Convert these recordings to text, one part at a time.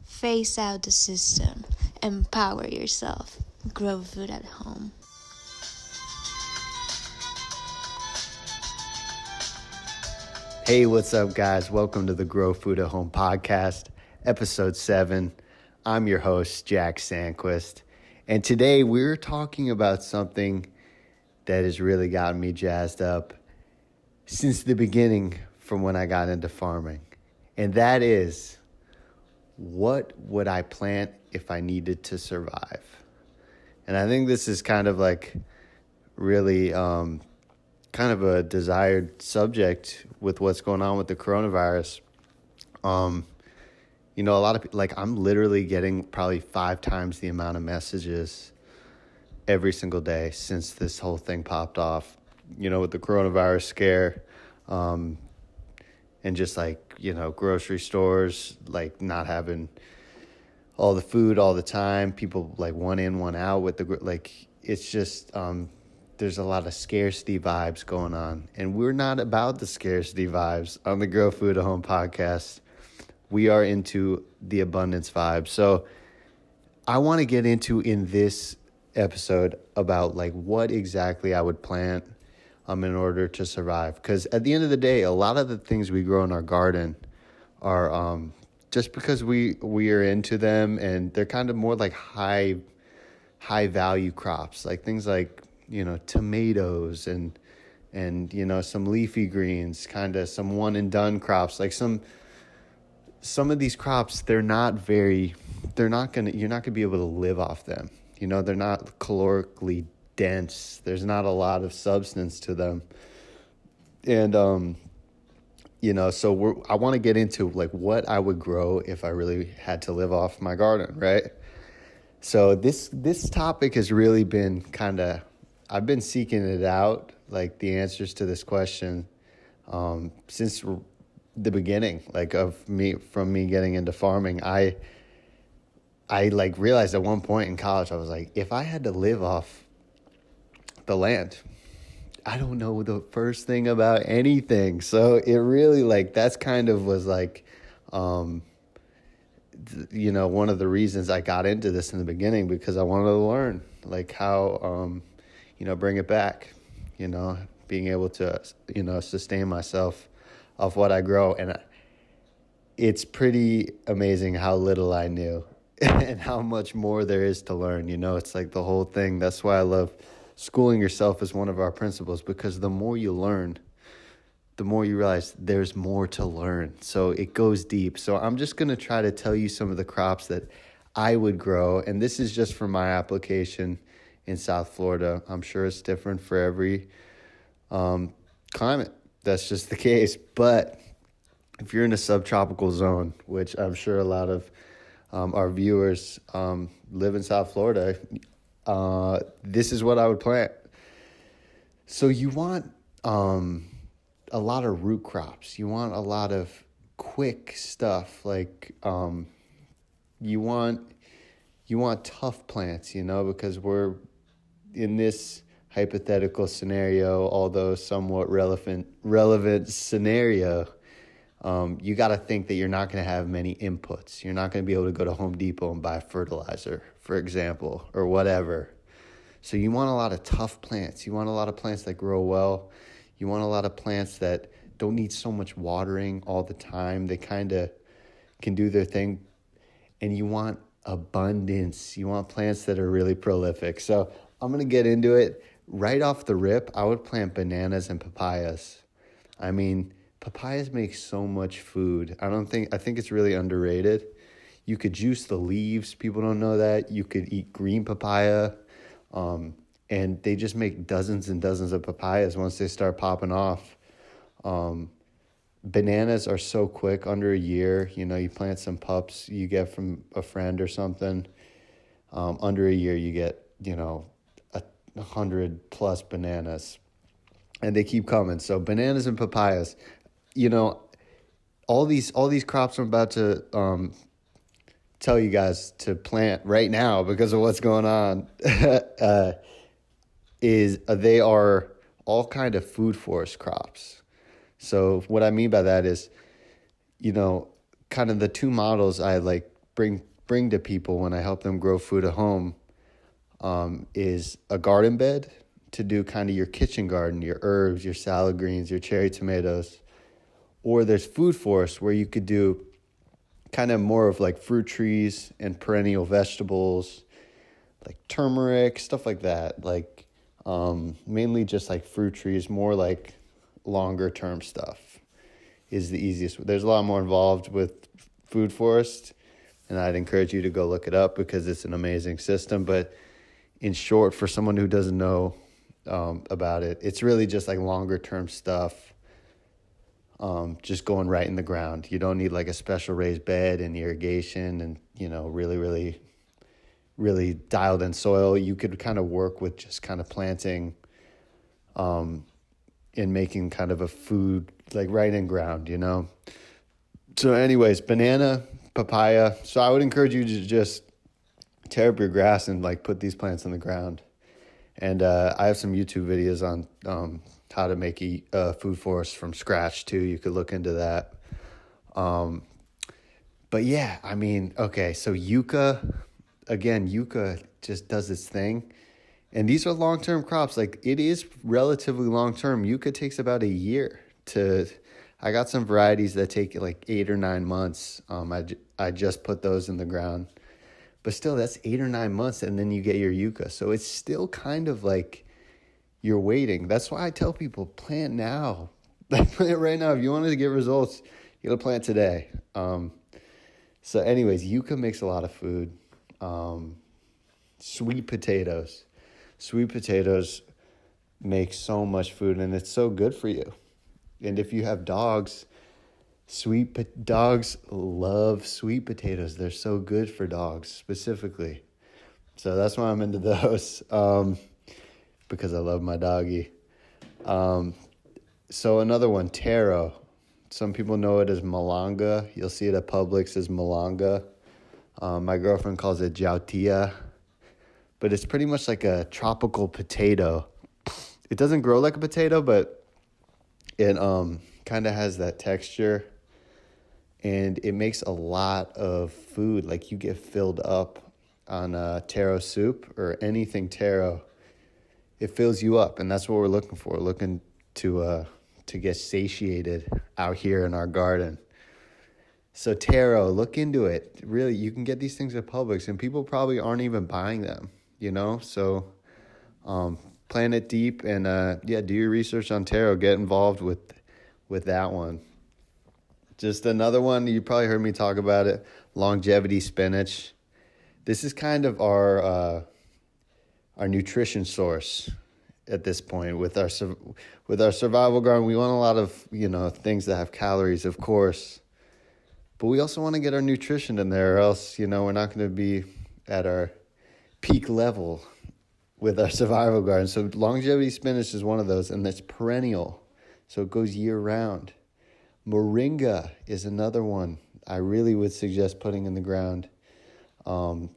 Phase out the system. Empower yourself. Grow food at home. Hey, what's up, guys? Welcome to the Grow Food at Home podcast, episode 7. I'm your host, Jack Sandquist. And today we're talking about something that has really gotten me jazzed up since the beginning from when I got into farming. And that is, what would I plant if I needed to survive? And I think this is kind of like really kind of a desired subject with what's going on with the coronavirus. A lot of people, I'm literally getting probably 5 times the amount of messages every single day since this whole thing popped off, with the coronavirus scare, and just grocery stores, not having all the food all the time, people one in, one out with it's just, there's a lot of scarcity vibes going on, and we're not about the scarcity vibes on the Grow Food at Home podcast. We are into the abundance vibe. So I want to get into in this episode about what exactly I would plant in order to survive. Because at the end of the day, a lot of the things we grow in our garden are just because we are into them, and they're kind of more like high value crops, things like tomatoes and some leafy greens, kind of some one and done crops. Some of these crops, you're not gonna be able to live off them. They're not calorically dense. There's not a lot of substance to them. And so I want to get into what I would grow if I really had to live off my garden, right? So this topic has really been I've been seeking it out, the answers to this question, since the beginning, from me getting into farming. I realized at one point in college, I was if I had to live off the land, I don't know the first thing about anything. So it really that's kind of was one of the reasons I got into this in the beginning, because I wanted to learn how, bring it back, being able to, sustain myself off what I grow. And it's pretty amazing how little I knew and how much more there is to learn. It's the whole thing. That's why I love schooling yourself as one of our principles, because the more you learn, the more you realize there's more to learn. So it goes deep. So I'm just going to try to tell you some of the crops that I would grow. And this is just for my application in South Florida. I'm sure it's different for every climate. That's just the case. But if you're in a subtropical zone, which I'm sure a lot of our viewers live in South Florida, this is what I would plant. So you want a lot of root crops. You want a lot of quick stuff. You want tough plants, because we're in this hypothetical scenario, although somewhat relevant scenario. You got to think that you're not going to have many inputs. You're not going to be able to go to Home Depot and buy fertilizer, for example, or whatever. So you want a lot of tough plants. You want a lot of plants that grow well. You want a lot of plants that don't need so much watering all the time. They kind of can do their thing. And you want abundance. You want plants that are really prolific. So I'm going to get into it. Right off the rip, I would plant bananas and papayas. I mean, papayas make so much food. I think it's really underrated. You could juice the leaves. People don't know that. You could eat green papaya. And they just make dozens and dozens of papayas once they start popping off. Bananas are so quick, under a year. You plant some pups you get from a friend or something. Under a year, you get, 100 plus bananas. And they keep coming. So bananas and papayas, all these crops I'm about to tell you guys to plant right now because of what's going on they are all kind of food forest crops. So what I mean by that is, kind of the two models I bring to people when I help them grow food at home is a garden bed to do kind of your kitchen garden, your herbs, your salad greens, your cherry tomatoes. Or there's food forests where you could do kind of more of like fruit trees and perennial vegetables, like turmeric, stuff like that. Like mainly just like fruit trees, more like longer term stuff is the easiest. There's a lot more involved with food forest, and I'd encourage you to go look it up because it's an amazing system. But in short, for someone who doesn't know about it, it's really just like longer term stuff, just going right in the ground. You don't need like a special raised bed and irrigation and, really dialed in soil. You could kind of work with just kind of planting and making kind of a food like right in ground, So anyways, banana, papaya. So I would encourage you to just tear up your grass and like put these plants in the ground. And I have some YouTube videos on how to make a food forest from scratch too. You could look into that. But yeah, I mean, okay, so yucca just does its thing. And these are long-term crops. Like it is relatively long-term. Yucca takes about a year I got some varieties that take like 8 or 9 months. I just put those in the ground. But still, that's 8 or 9 months, and then you get your yucca. So it's still kind of like you're waiting. That's why I tell people, plant now. Plant right now. If you wanted to get results, you got to plant today. So anyways, yucca makes a lot of food. Sweet potatoes. Sweet potatoes make so much food, and it's so good for you. And if you have dogs, dogs love sweet potatoes. They're so good for dogs specifically. So that's why I'm into those, because I love my doggy. So another one, taro. Some people know it as malanga. You'll see it at Publix as malanga. My girlfriend calls it jautia. But it's pretty much like a tropical potato. It doesn't grow like a potato, but it kind of has that texture, and it makes a lot of food. Like you get filled up on taro soup or anything taro. It fills you up, and that's what we're looking for. We're looking to get satiated out here in our garden. So taro, look into it. Really, you can get these things at Publix, and people probably aren't even buying them, So plant it deep and, do your research on taro. Get involved with that one. Just another one, you probably heard me talk about it, longevity spinach. This is kind of our nutrition source at this point with our survival garden. We want a lot of, things that have calories, of course. But we also want to get our nutrition in there, or else, we're not going to be at our peak level with our survival garden. So longevity spinach is one of those, and that's perennial. So it goes year round. Moringa is another one I really would suggest putting in the ground.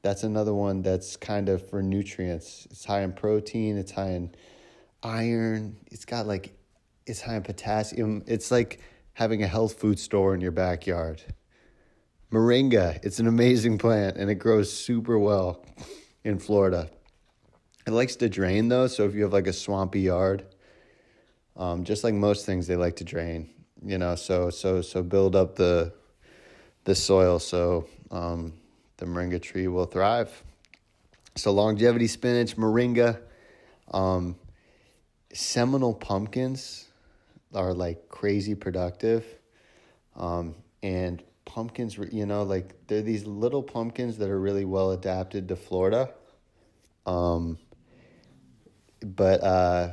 That's another one that's kind of for nutrients. It's high in protein. It's high in iron. It's high in potassium. It's like having a health food store in your backyard. Moringa, it's an amazing plant, and it grows super well in Florida. It likes to drain, though, so if you have like a swampy yard, just like most things, they like to drain, so build up the soil so the moringa tree will thrive. So longevity spinach, moringa, Seminole pumpkins are like crazy productive, and pumpkins, they're these little pumpkins that are really well adapted to Florida. But I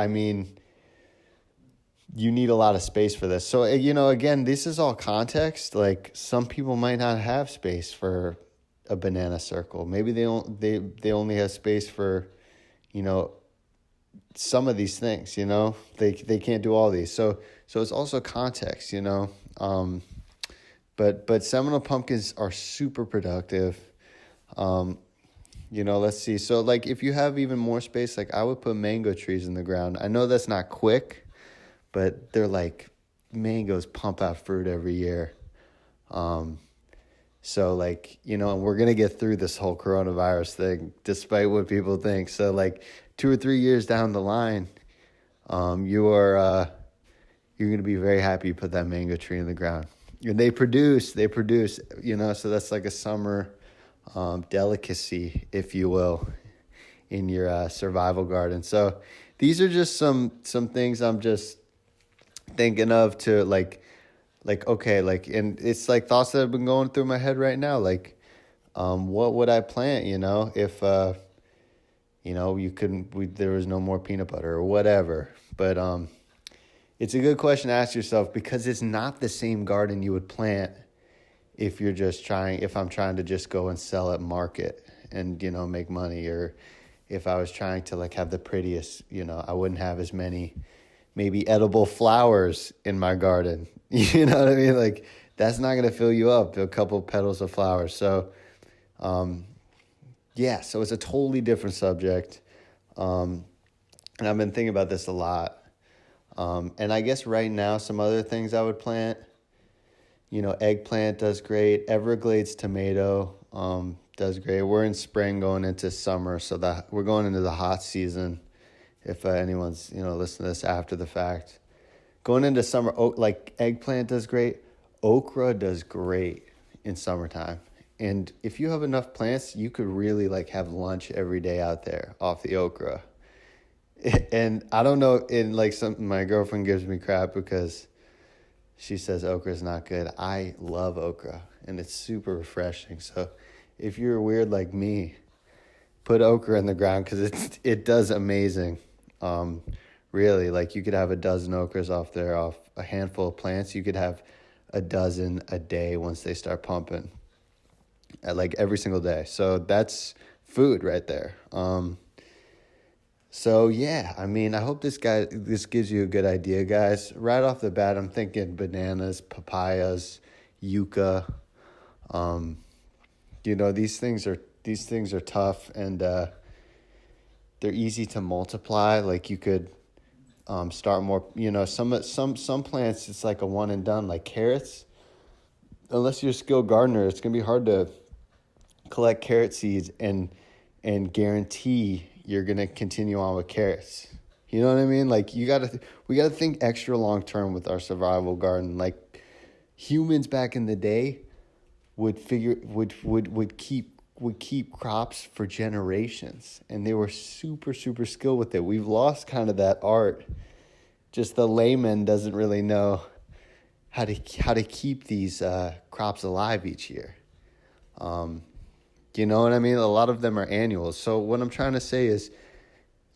mean, you need a lot of space for this. So, again, this is all context. Like some people might not have space for a banana circle. Maybe they only have space for, some of these things, they can't do all these. So it's also context, but Seminole pumpkins are super productive. Let's see. So like if you have even more space, like I would put mango trees in the ground. I know that's not quick, but they're like mangoes pump out fruit every year. So like, and we're going to get through this whole coronavirus thing, despite what people think. So like 2 or 3 years down the line, you're going to be very happy you put that mango tree in the ground. And they produce, so that's like a summer delicacy, if you will, in your survival garden. So these are just some things I'm just thinking of to okay, and it's like thoughts that have been going through my head right now. Like, what would I plant, if, there was no more peanut butter or whatever. But, it's a good question to ask yourself, because it's not the same garden you would plant if I'm trying to just go and sell at market and, make money, or if I was trying to like have the prettiest, I wouldn't have as many maybe edible flowers in my garden. You know what I mean? Like, that's not going to fill you up, a couple petals of flowers. So, so it's a totally different subject. And I've been thinking about this a lot. And I guess right now, some other things I would plant, eggplant does great. Everglades tomato, does great. We're in spring going into summer, so that we're going into the hot season. If anyone's, listening to this after the fact, going into summer, like eggplant does great. Okra does great in summertime. And if you have enough plants, you could really like have lunch every day out there off the okra. And I don't know, my girlfriend gives me crap because she says okra is not good. I love okra, and it's super refreshing. So if you're weird like me, put okra in the ground, because it does amazing. Really, like you could have a dozen okras off a handful of plants. You could have a dozen a day once they start pumping, like every single day. So that's food right there. So yeah, I mean, I hope this gives you a good idea, guys. Right off the bat, I'm thinking bananas, papayas, yucca. These things are tough, and they're easy to multiply. Like you could start more. Some plants it's like a one and done. Like carrots, unless you're a skilled gardener, it's gonna be hard to collect carrot seeds and guarantee you're gonna continue on with carrots. You know what I mean? Like we gotta think extra long term with our survival garden. Like humans back in the day would keep crops for generations, and they were super super skilled with it. We've lost kind of that art. Just the layman doesn't really know how to keep these crops alive each year. You know what I mean? A lot of them are annuals. So what I'm trying to say is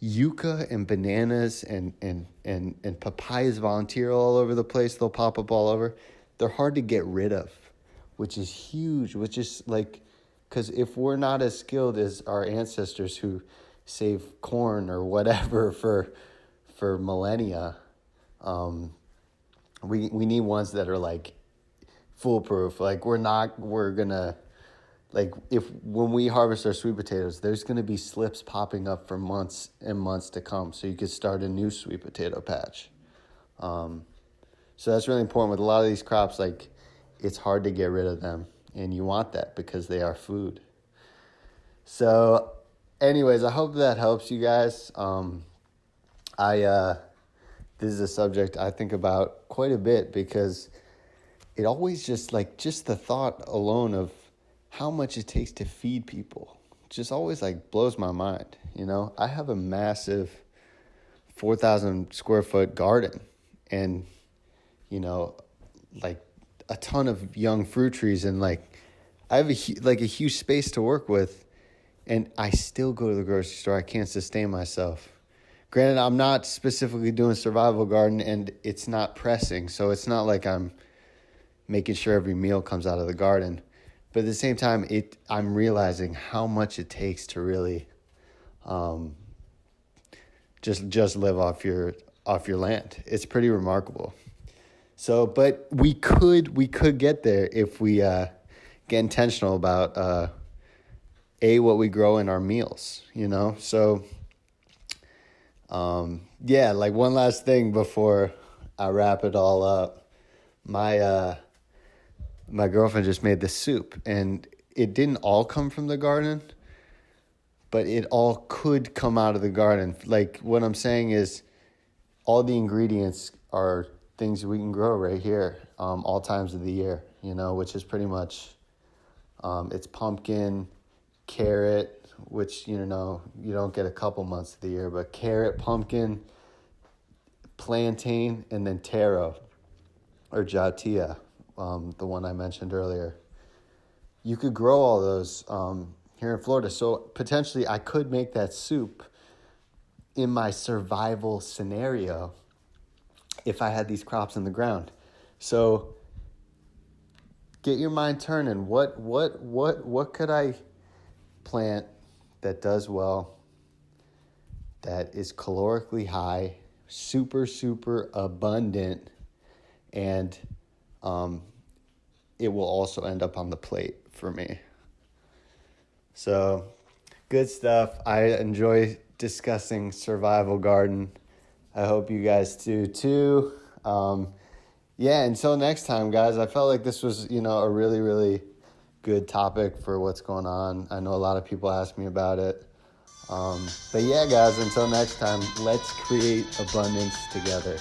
yucca and bananas and papayas volunteer all over the place. They'll pop up all over. They're hard to get rid of, which is huge, which is like, because if we're not as skilled as our ancestors who save corn or whatever for millennia, we need ones that are like foolproof. Like we're gonna, like when we harvest our sweet potatoes, there's going to be slips popping up for months and months to come. So you could start a new sweet potato patch. So that's really important with a lot of these crops. Like it's hard to get rid of them, and you want that because they are food. So anyways, I hope that helps you guys. This is a subject I think about quite a bit, because it always just the thought alone of how much it takes to feed people just always like blows my mind. I have a massive 4,000 square foot garden, and like a ton of young fruit trees, and like I have a huge space to work with, and I still go to the grocery store. I can't sustain myself. Granted, I'm not specifically doing survival garden, and it's not pressing, so it's not like I'm making sure every meal comes out of the garden. But at the same time, I'm realizing how much it takes to really just live off your land. It's pretty remarkable. So, but we could get there if we get intentional about what we grow in our meals. So like one last thing before I wrap it all up. my girlfriend just made this soup, and it didn't all come from the garden, but it all could come out of the garden. Like, what I'm saying is all the ingredients are things we can grow right here, all times of the year, which is pretty much, it's pumpkin, carrot, which, you don't get a couple months of the year, but carrot, pumpkin, plantain, and then taro or jatia, the one I mentioned earlier. You could grow all those here in Florida. So potentially I could make that soup in my survival scenario if I had these crops in the ground. So get your mind turning. What could I plant that does well, that is calorically high, super, super abundant, and it will also end up on the plate for me. So, good stuff. I enjoy discussing survival garden. I hope you guys do too. Until next time, guys. I felt like this was, a really, really good topic for what's going on. I know a lot of people ask me about it. But yeah, guys, until next time, let's create abundance together.